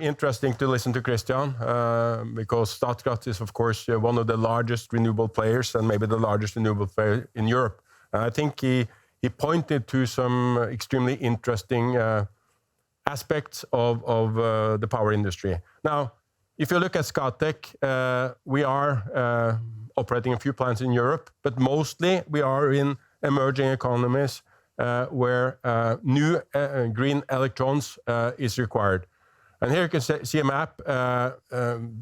Interesting to listen to Christian because Statkraft is, of course, one of the largest renewable players and maybe the largest renewable player in Europe. And I think he pointed to some extremely interesting aspects of the power industry. Now, if you look at Scatec, we are operating a few plants in Europe, but mostly we are in emerging economies where new green electrons is required. And here you can see a map.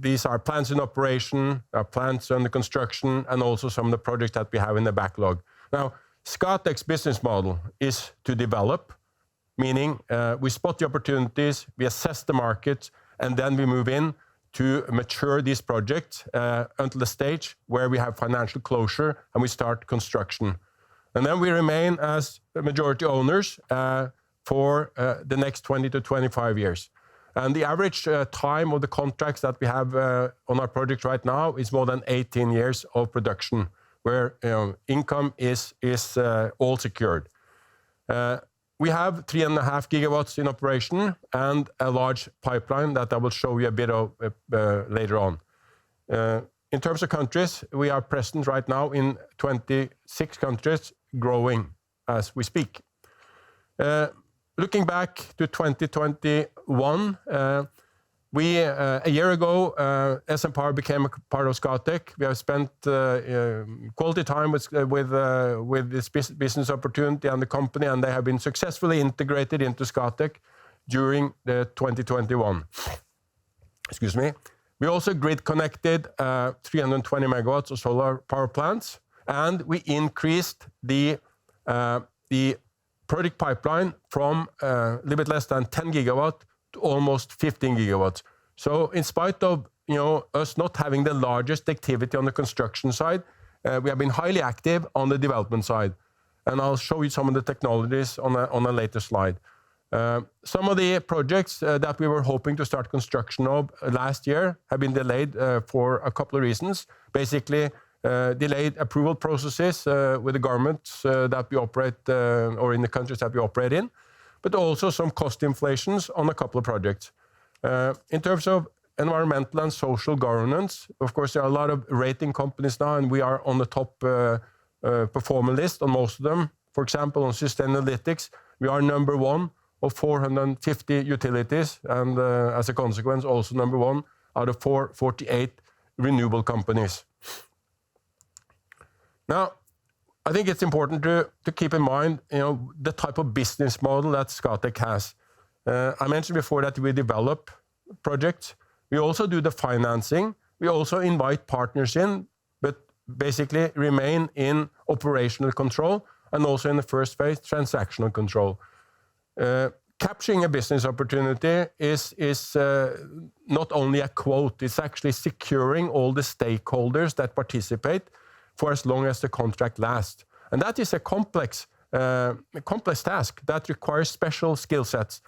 These are plants in operation, plants under construction, and also some of the projects that we have in the backlog. Now, Scatec's business model is to develop, meaning we spot the opportunities, we assess the market, and then we move in to mature these projects until the stage where we have financial closure and we start construction. And then we remain as majority owners for the next 20 to 25 years. And the average time of the contracts that we have on our project right now is more than 18 years of production, where income is all secured. We have 3.5 gigawatts in operation and a large pipeline that I will show you a bit of later on. In terms of countries, we are present right now in 26 countries, growing as we speak. Looking back to 2021, a year ago, SN Power became a part of Scatec. We have spent quality time with this business opportunity and the company, and they have been successfully integrated into Scatec during the 2021. Excuse me. We also grid connected 320 megawatts of solar power plants, and we increased the project pipeline from a little bit less than 10 gigawatt to almost 15 gigawatts. So in spite of us not having the largest activity on the construction side, we have been highly active on the development side. And I'll show you some of the technologies on a later slide. Some of the projects that we were hoping to start construction of last year have been delayed for a couple of reasons. Basically, delayed approval processes with the governments that we operate or in the countries that we operate in, but also some cost inflations on a couple of projects. In terms of environmental and social governance, of course, there are a lot of rating companies now, and we are on the top performer list on most of them. For example, on Sustainalytics, we are number one of 450 utilities, and as a consequence, also number one out of 448 renewable companies. Now, I think it's important to keep in mind, the type of business model that Scatec has. I mentioned before that we develop projects. We also do the financing. We also invite partners in, but basically remain in operational control and also in the first phase, transactional control. Capturing a business opportunity is not only a quote, it's actually securing all the stakeholders that participate for as long as the contract lasts. And that is a complex task that requires special skill sets.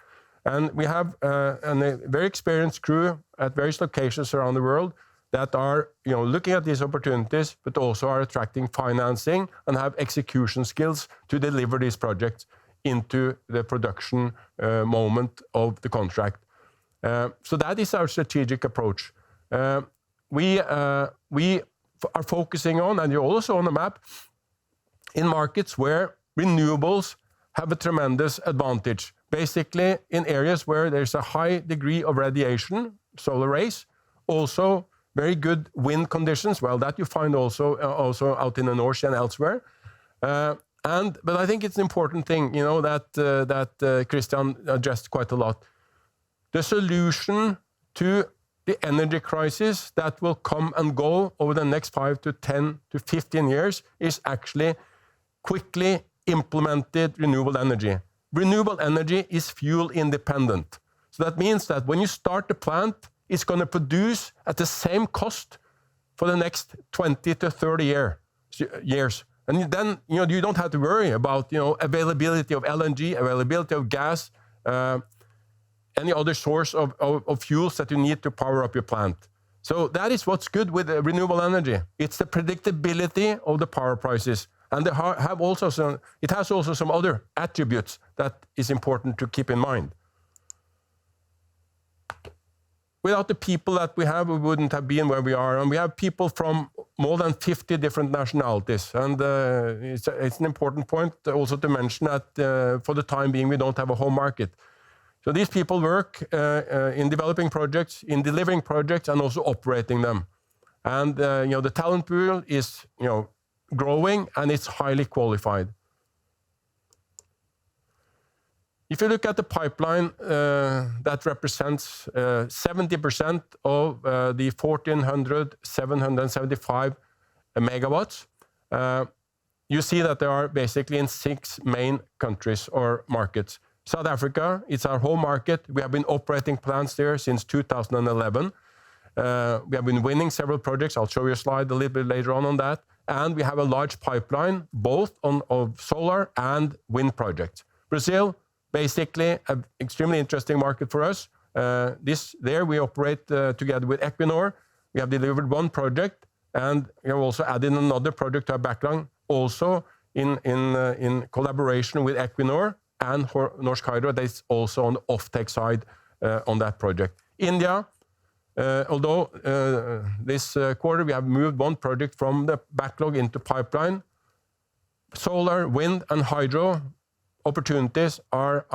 And we have a very experienced crew at various locations around the world that are looking at these opportunities, but also are attracting financing and have execution skills to deliver these projects into the production moment of the contract. So that is our strategic approach. We are focusing on, and you're also on the map, in markets where renewables have a tremendous advantage. Basically, in areas where there's a high degree of radiation, solar rays, also very good wind conditions. Well, that you find also out in the North Sea and elsewhere. But I think it's an important thing, that Christian addressed quite a lot. The solution to the energy crisis that will come and go over the next 5 to 10 to 15 years is actually quickly implemented renewable energy. Renewable energy is fuel independent. So that means that when you start the plant, it's going to produce at the same cost for the next 20 to 30 years. And then, you don't have to worry about, availability of LNG, availability of gas, any other source of fuels that you need to power up your plant. So that is what's good with renewable energy. It's the predictability of the power prices. And it has also some other attributes that is important to keep in mind. without the people that we have, we wouldn't have been where we are. And we have people from more than 50 different nationalities. And it's an important point also to mention that for the time being, we don't have a home market. So these people work in developing projects, in delivering projects, and also operating them. And the talent pool is growing, and it's highly qualified. If you look at the pipeline, that represents 70% of the 1,775 megawatts. You see that they are basically in 6 main countries or markets. South Africa, it's our home market. We have been operating plants there since 2011. We have been winning several projects. I'll show you a slide a little bit later on that. And we have a large pipeline, both of solar and wind projects. Brazil, basically an extremely interesting market for us. There we operate together with Equinor. We have delivered 1 project, and we have also added another project to our backlog, also in collaboration with Equinor and Norsk Hydro. That is also on the offtake side on that project. India, although this quarter we have moved 1 project from the backlog into pipeline. Solar, wind, and hydro opportunities are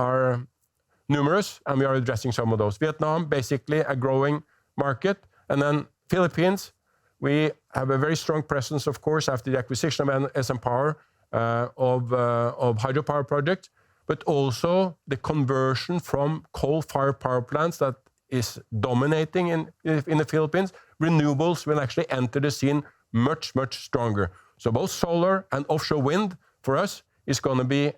numerous, and we are addressing some of those. Vietnam, basically a growing market. And then Philippines, we have a very strong presence, of course, after the acquisition of SM Power of hydropower projects, but also the conversion from coal-fired power plants that is dominating in the Philippines. Renewables will actually enter the scene much, much stronger. So both solar and offshore wind for us is going to be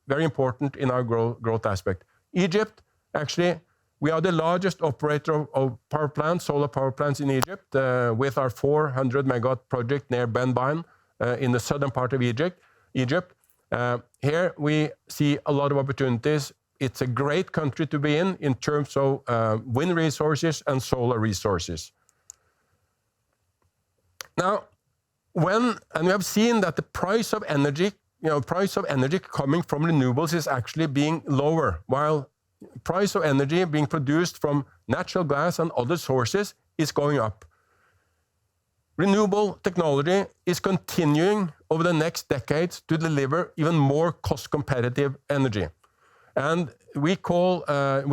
very important in our growth aspect. Egypt, actually, we are the largest operator of power plants, solar power plants in Egypt, with our 400 megawatt project near Benbain in the southern part of Egypt. Here we see a lot of opportunities. It's a great country to be in terms of wind resources and solar resources. Now, we have seen that the price of energy coming from renewables is actually being lower, while price of energy being produced from natural gas and other sources is going up. Renewable technology is continuing over the next decades to deliver even more cost-competitive energy. And we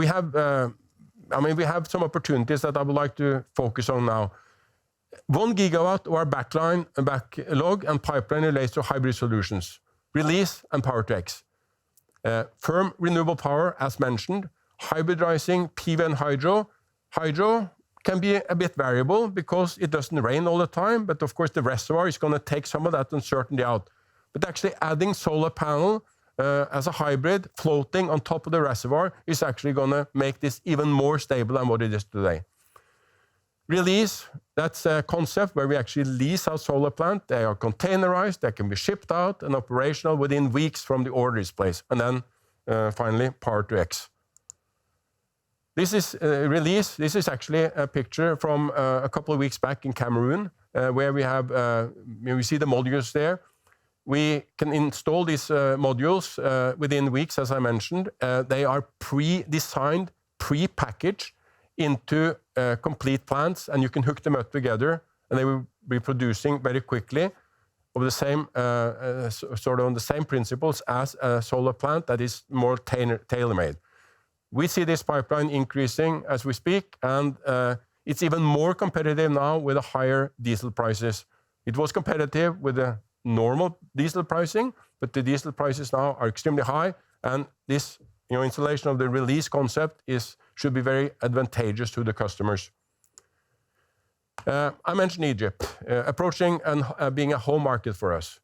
have some opportunities that I would like to focus on now. 1 gigawatt of our backlog and pipeline relates to hybrid solutions. Release and Power-to-X. Firm renewable power, as mentioned, hybridizing PV and hydro. Hydro can be a bit variable because it doesn't rain all the time, but of course the reservoir is going to take some of that uncertainty out. But actually adding solar panel as a hybrid floating on top of the reservoir is actually going to make this even more stable than what it is today. Release, that's a concept where we actually lease our solar plant. They are containerized, they can be shipped out and operational within weeks from the order is placed. And then finally, Power-to-X. This is Release. This is actually a picture from a couple of weeks back in Cameroon, where we see the modules there. We can install these modules within weeks, as I mentioned. They are pre-designed, pre-packaged into complete plants, and you can hook them up together, and they will be producing very quickly of the same sort of on the same principles as a solar plant that is more tailor-made. We see this pipeline increasing as we speak, and it's even more competitive now with the higher diesel prices. It was competitive with the normal diesel pricing, but the diesel prices now are extremely high, and this installation of the Release concept should be very advantageous to the customers. I mentioned Egypt, approaching and being a home market for us.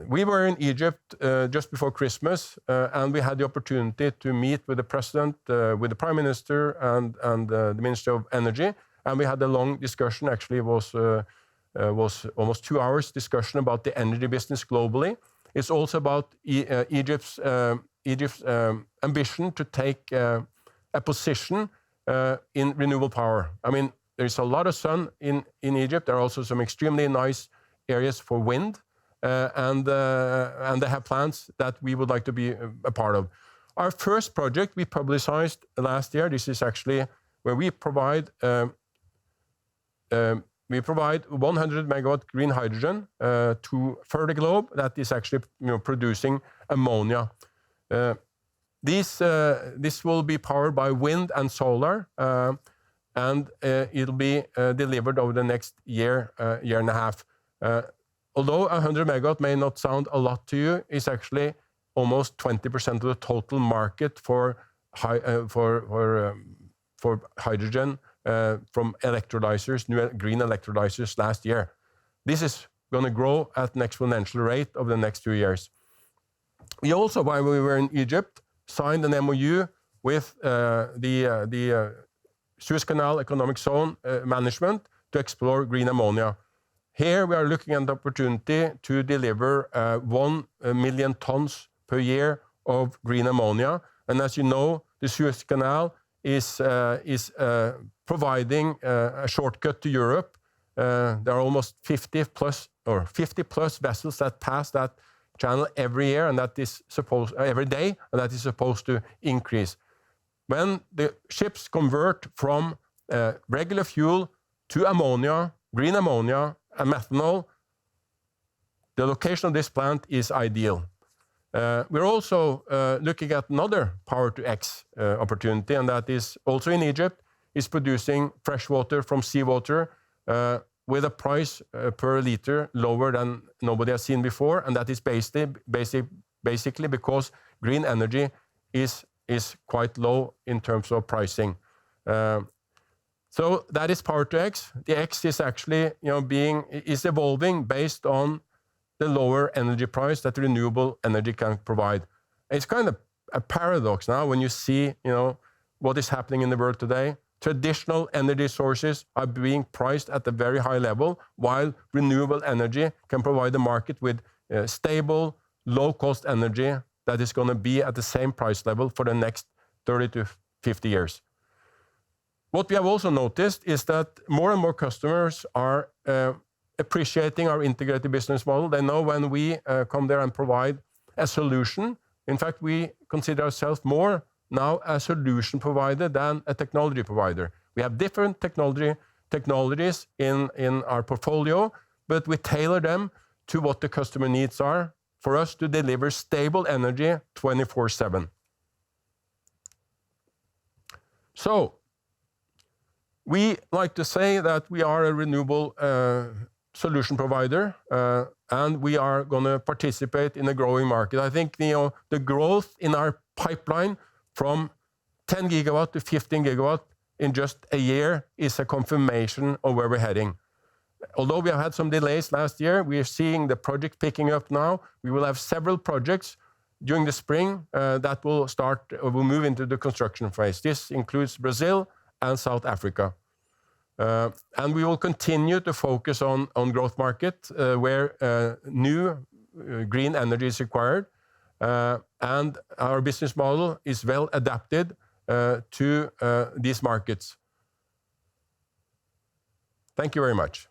We were in Egypt just before Christmas, and we had the opportunity to meet with the president, with the prime minister, and the minister of energy, and we had a long discussion. Actually, it was almost 2 hours discussion about the energy business globally. It's also about Egypt's ambition to take a position in renewable power. I mean, there's a lot of sun in Egypt. There are also some extremely nice areas for wind, and they have plans that we would like to be a part of. Our first project we publicized last year. This is actually where we provide 100 megawatt green hydrogen to further globe that is actually producing ammonia. This will be powered by wind and solar, and it'll be delivered over the next year and a half. Although 100 megawatt may not sound a lot to you, it's actually almost 20% of the total market for hydrogen from electrolyzers, new green electrolyzers last year. This is going to grow at an exponential rate over the next 2 years. We also, while we were in Egypt, signed an MOU with the Suez Canal Economic Zone Management to explore green ammonia. Here we are looking at the opportunity to deliver 1 million tons per year of green ammonia. And as you know, the Suez Canal is providing a shortcut to Europe. There are almost 50 plus vessels that pass that channel every year, and that is every day, and that is supposed to increase. When the ships convert from regular fuel to ammonia, green ammonia, and methanol, the location of this plant is ideal. We're also looking at another Power-to-X opportunity, and that is also in Egypt, is producing fresh water from seawater with a price per liter lower than nobody has seen before, and that is basically because green energy is quite low in terms of pricing. So that is Power-to-X. The X is actually is evolving based on the lower energy price that renewable energy can provide. It's kind of a paradox now when you see what is happening in the world today. Traditional energy sources are being priced at a very high level, while renewable energy can provide the market with stable, low-cost energy that is going to be at the same price level for the next 30 to 50 years. What we have also noticed is that more and more customers are appreciating our integrated business model. They know when we come there and provide a solution. In fact, we consider ourselves more now a solution provider than a technology provider. We have different technologies in our portfolio, but we tailor them to what the customer needs are for us to deliver stable energy 24/7. So, we like to say that we are a renewable solution provider, and we are going to participate in a growing market. I think the growth in our pipeline from 10 gigawatt to 15 gigawatt in just a year is a confirmation of where we're heading. Although we have had some delays last year, we are seeing the project picking up now. We will have several projects during the spring that will move into the construction phase. This includes Brazil and South Africa. And we will continue to focus on growth market where new green energy is required. And our business model is well adapted to these markets. Thank you very much.